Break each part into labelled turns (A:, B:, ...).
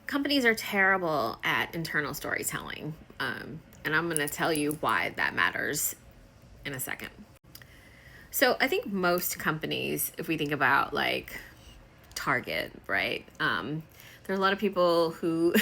A: Companies are terrible at internal storytelling. And I'm going to tell you why that matters in a second. So I think most companies, if we think about like Target, right? There are a lot of people who,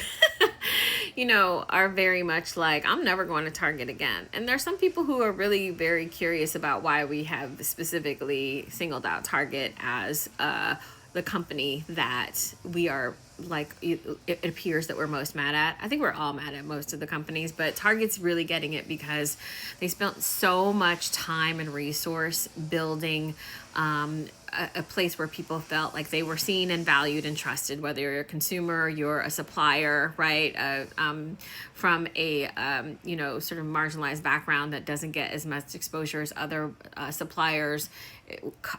A: are very much like, I'm never going to Target again. And there's some people who are really very curious about why we have specifically singled out Target as the company that we are like, it appears that we're most mad at. I think we're all mad at most of the companies, but Target's really getting it because they spent so much time and resource building a place where people felt like they were seen and valued and trusted, whether you're a consumer, you're a supplier, right? From a, sort of marginalized background that doesn't get as much exposure as other suppliers.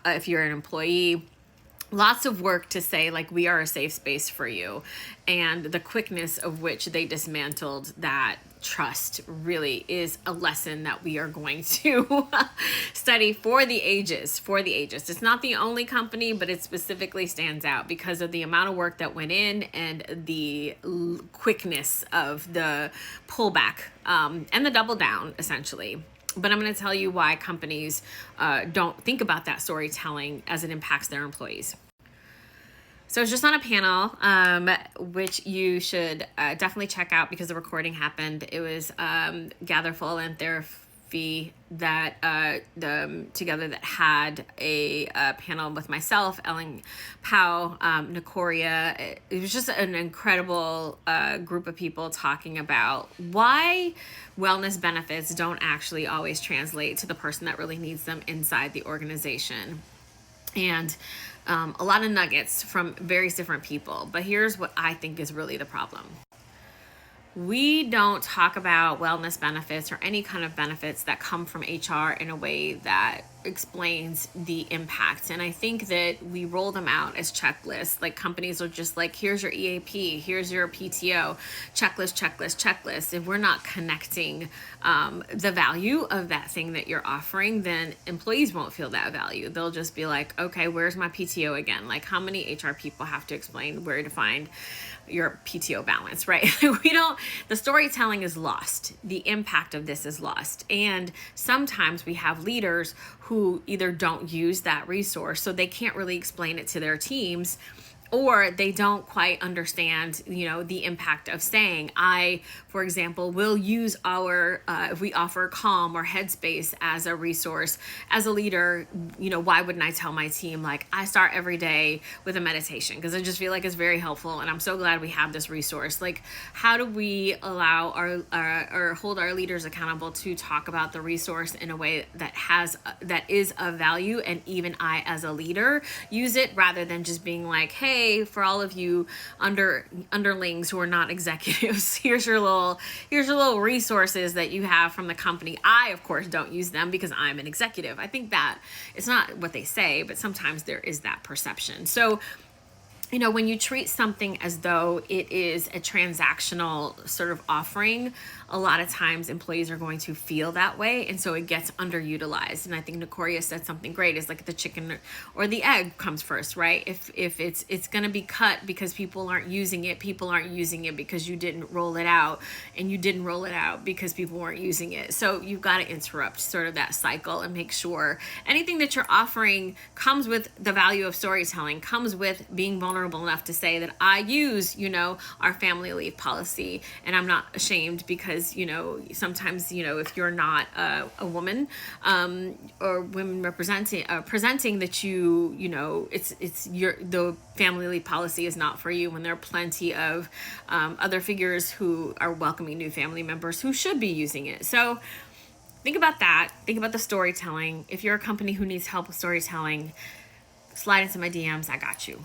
A: If you're an employee, lots of work to say, like, we are a safe space for you. And the quickness of which they dismantled that trust really is a lesson that we are going to study for the ages. It's not the only company, but it specifically stands out because of the amount of work that went in and the quickness of the pullback and the double down, essentially. But I'm going to tell you why companies don't think about that storytelling as it impacts their employees. So it's just on a panel, which you should definitely check out because the recording happened. It was Gather Philanthropy that together that had a panel with myself, Ellen Powell, Nicoria. It was just an incredible group of people talking about why wellness benefits don't actually always translate to the person that really needs them inside the organization. And a lot of nuggets from various different people. But here's what I think is really the problem. We don't talk about wellness benefits or any kind of benefits that come from HR in a way that explains the impact. And I think that we roll them out as checklists. Like companies are just like, here's your EAP, here's your PTO, checklist. If we're not connecting the value of that thing that you're offering, then employees won't feel that value. They'll just be like, okay, where's my PTO again? Like, how many HR people have to explain where to find your PTO balance, right? The storytelling is lost. The impact of this is lost. And sometimes we have leaders who either don't use that resource, so they can't really explain it to their teams, or they don't quite understand, the impact of saying, I, for example, will use if we offer Calm or Headspace as a resource, as a leader, why wouldn't I tell my team, like, I start every day with a meditation because I just feel like it's very helpful and I'm so glad we have this resource. Like, how do we allow or hold our leaders accountable to talk about the resource in a way that is of value, and even I as a leader use it, rather than just being like, hey, for all of you underlings who are not executives, here's your little resources that you have from the company. I, of course, don't use them because I'm an executive. I think that it's not what they say, but sometimes there is that perception. So, when you treat something as though it is a transactional sort of offering, a lot of times employees are going to feel that way. And so it gets underutilized. And I think Nicoria said something great, is like the chicken or the egg comes first, right? If it's going to be cut because people aren't using it because you didn't roll it out, and you didn't roll it out because people weren't using it. So you've got to interrupt sort of that cycle and make sure anything that you're offering comes with the value of storytelling, comes with being vulnerable enough to say that I use, our family leave policy, and I'm not ashamed because, sometimes, if you're not a woman or women presenting that the family leave policy is not for you, when there are plenty of other figures who are welcoming new family members who should be using it. So think about that. Think about the storytelling. If you're a company who needs help with storytelling, slide into my DMs. I got you.